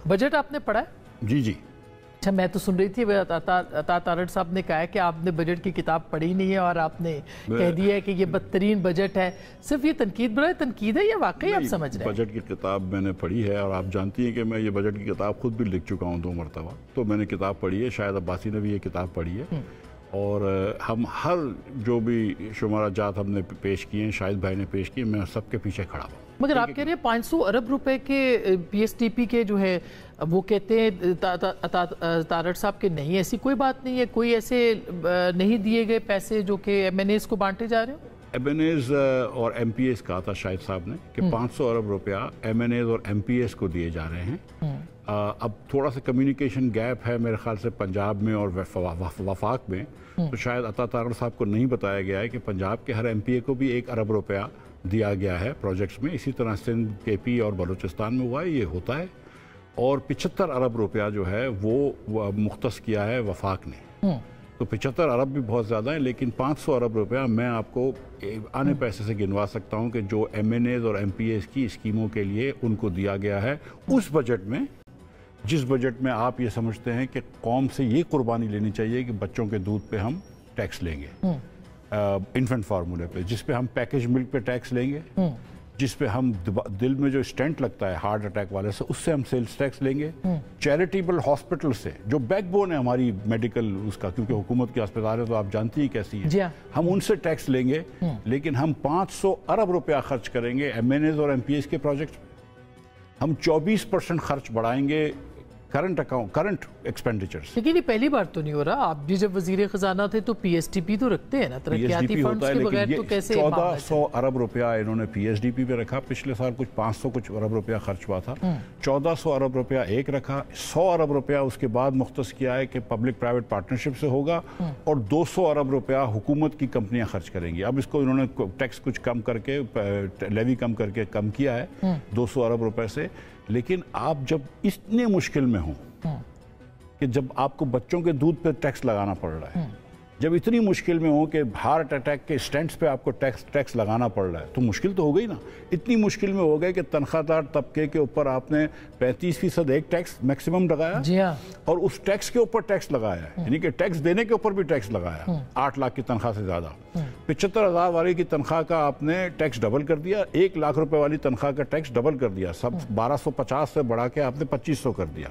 Budget آپ نے پڑھا ہے؟ جی جی اچھا، میں تو سن رہی تھی عطا تارڑ صاحب نے کہا ہے کہ آپ نے بجٹ کی کتاب پڑھی نہیں ہے اور آپ نے کہہ دیا ہے کہ یہ بدترین بجٹ ہے. صرف یہ تنقید برائے تنقید ہے یا واقعی آپ سمجھ رہے ہیں؟ بجٹ کی کتاب میں نے پڑھی ہے اور آپ جانتی ہیں کہ میں یہ بجٹ کی کتاب خود بھی لکھ چکا ہوں 2 مرتبہ. تو میں نے کتاب پڑھی ہے، شاید عباسی نے بھی یہ کتاب پڑھی ہے، اور ہم ہر جو بھی شمارہ جات ہم نے پیش کیے ہیں، شاہد بھائی نے پیش کیے، میں سب کے پیچھے کھڑا ہوں. مگر آپ کہہ رہے ہیں 500 ارب روپے کے پی ایس ٹی پی کے جو ہے وہ کہتے ہیں تارڑ صاحب کے نہیں، ایسی کوئی بات نہیں ہے، کوئی ایسے نہیں دیے گئے پیسے جو کہ ایم این ایز کو بانٹے جا رہے ہیں؟ ایم این ایز اور ایم پی ایس کہا تھا شاہد صاحب نے کہ 500 ارب روپیہ ایم این ایز اور ایم پی ایس کو دیے جا رہے ہیں. اب تھوڑا سا کمیونیکیشن گیپ ہے میرے خیال سے پنجاب میں اور وفاق میں، تو شاید عطا تارڑ صاحب کو نہیں بتایا گیا ہے کہ پنجاب کے ہر ایم پی اے کو بھی 1 ارب روپیہ دیا گیا ہے پروجیکٹس میں. اسی طرح سندھ، کے پی اور بلوچستان میں ہوا ہے، یہ ہوتا ہے. اور 75 ارب روپیہ جو ہے وہ مختص کیا ہے وفاق نے. تو 75 ارب بھی بہت زیادہ ہیں، لیکن 500 ارب روپیہ میں آپ کو آنے پیسے سے گنوا سکتا ہوں کہ جو ایم این ایز اور ایم پی ایز کی اسکیموں کے لیے ان کو دیا گیا ہے اس بجٹ میں، جس بجٹ میں آپ یہ سمجھتے ہیں کہ قوم سے یہ قربانی لینی چاہیے کہ بچوں کے دودھ پہ ہم ٹیکس لیں گے، انفنٹ فارمولے پہ، جس پہ ہم پیکج ملک پہ ٹیکس لیں گے، جس پہ ہم دل میں جو اسٹینٹ لگتا ہے ہارٹ اٹیک والے سے، اس سے ہم سیلز ٹیکس لیں گے. چیریٹیبل ہاسپٹل سے جو بیک بون ہے ہماری میڈیکل اس کا، کیونکہ حکومت کی ہسپتال ہے تو آپ جانتی ہیں کیسی ہے، ہم ان سے ٹیکس لیں گے. لیکن ہم 500 ارب روپیہ خرچ کریں گے ایم این ایز اور ایم پی ایس کے پروجیکٹ. ہم 24% خرچ بڑھائیں گے کرنٹ ایکسپینڈیچرز. لیکن یہ پہلی بار تو نہیں ہو رہا. آپ بھی جب وزیر خزانہ تھے تو پی ایس ڈی پی تو رکھتے ہیں نا، ترقیاتی فنڈز کے بغیر تو کیسے؟ 1400 ارب روپیہ انہوں نے پی ایس ڈی پی پہ رکھا. پچھلے سال کچھ 500 ارب روپیہ خرچ ہوا تھا. 1400 ارب روپیہ ایک رکھا، 100 ارب روپیہ اس کے بعد مختص کیا ہے کہ پبلک پرائیویٹ پارٹنرشپ سے ہوگا، اور 200 ارب روپیہ حکومت کی کمپنیاں خرچ کریں گی. اب اس کو انہوں نے ٹیکس کچھ کم کر کے، لیوی کم کر کے کم کیا ہے 200 ارب روپے سے. لیکن آپ جب اتنے مشکل میں ہوں کہ جب آپ کو بچوں کے دودھ پہ ٹیکس لگانا پڑ رہا ہے، جب اتنی مشکل میں ہو کہ ہارٹ اٹیک کے اسٹینٹس پہ آپ کو ٹیکس لگانا پڑ رہا ہے، تو مشکل تو ہو گئی نا. اتنی مشکل میں ہو گئے کہ تنخواہ دار طبقے کے اوپر آپ نے 35% ایک ٹیکس میکسیمم لگایا، اور اس ٹیکس کے اوپر ٹیکس لگایا ہے، یعنی کہ ٹیکس دینے کے اوپر بھی ٹیکس لگایا. 8 لاکھ کی تنخواہ سے زیادہ 75,000 والی کی تنخواہ کا آپ نے ٹیکس ڈبل کر دیا. 1 لاکھ روپے والی تنخواہ کا ٹیکس ڈبل کر دیا. سب 1250 سے بڑھا کے آپ نے 2500 کر دیا.